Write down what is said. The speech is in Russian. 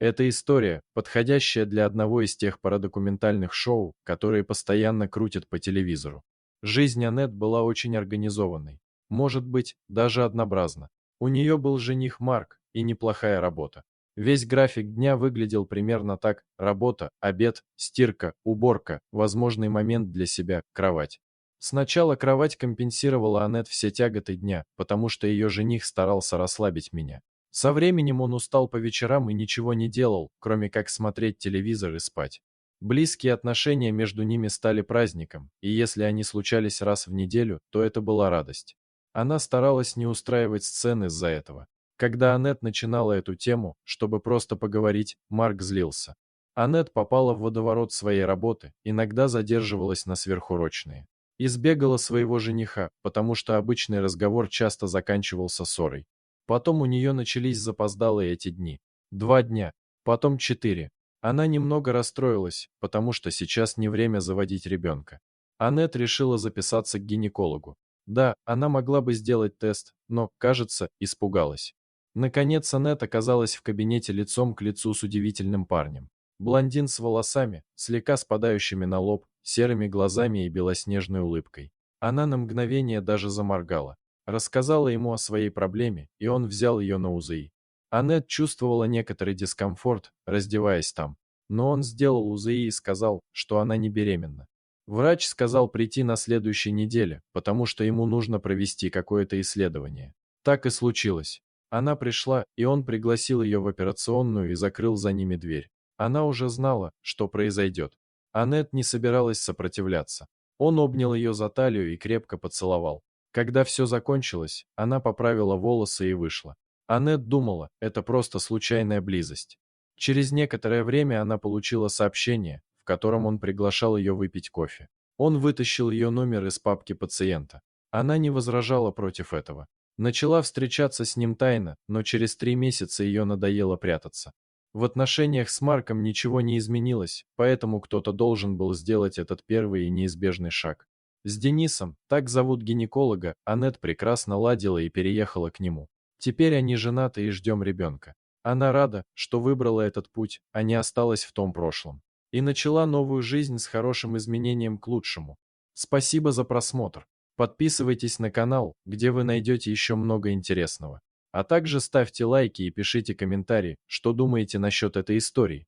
Эта история, подходящая для одного из тех парадокументальных шоу, которые постоянно крутят по телевизору. Жизнь Аннет была очень организованной, может быть, даже однообразна. У нее был жених Марк и неплохая работа. Весь график дня выглядел примерно так: работа, обед, стирка, уборка, возможный момент для себя, кровать. Сначала кровать компенсировала Аннет все тяготы дня, потому что ее жених старался расслабить меня. Со временем он устал по вечерам и ничего не делал, кроме как смотреть телевизор и спать. Близкие отношения между ними стали праздником, и если они случались раз в неделю, то это была радость. Она старалась не устраивать сцены из-за этого. Когда Аннет начинала эту тему, чтобы просто поговорить, Марк злился. Аннет попала в водоворот своей работы, иногда задерживалась на сверхурочные. Избегала своего жениха, потому что обычный разговор часто заканчивался ссорой. Потом у нее начались запоздалые эти дни. 2 дня, потом 4. Она немного расстроилась, потому что сейчас не время заводить ребенка. Аннет решила записаться к гинекологу. Да, она могла бы сделать тест, но, кажется, испугалась. Наконец Аннет оказалась в кабинете лицом к лицу с удивительным парнем. Блондин с волосами, слегка спадающими на лоб, серыми глазами и белоснежной улыбкой. Она на мгновение даже заморгала. Рассказала ему о своей проблеме, и он взял ее на УЗИ. Аннет чувствовала некоторый дискомфорт, раздеваясь там. Но он сделал УЗИ и сказал, что она не беременна. Врач сказал прийти на следующей неделе, потому что ему нужно провести какое-то исследование. Так и случилось. Она пришла, и он пригласил ее в операционную и закрыл за ними дверь. Она уже знала, что произойдет. Аннет не собиралась сопротивляться. Он обнял ее за талию и крепко поцеловал. Когда все закончилось, она поправила волосы и вышла. Аннет думала, это просто случайная близость. Через некоторое время она получила сообщение, в котором он приглашал ее выпить кофе. Он вытащил ее номер из папки пациента. Она не возражала против этого. Начала встречаться с ним тайно, но через 3 месяца ее надоело прятаться. В отношениях с Марком ничего не изменилось, поэтому кто-то должен был сделать этот первый и неизбежный шаг. С Денисом, так зовут гинеколога, Аннет прекрасно ладила и переехала к нему. Теперь они женаты и ждем ребенка. Она рада, что выбрала этот путь, а не осталась в том прошлом. И начала новую жизнь с хорошим изменением к лучшему. Спасибо за просмотр. Подписывайтесь на канал, где вы найдете еще много интересного. А также ставьте лайки и пишите комментарии, что думаете насчет этой истории.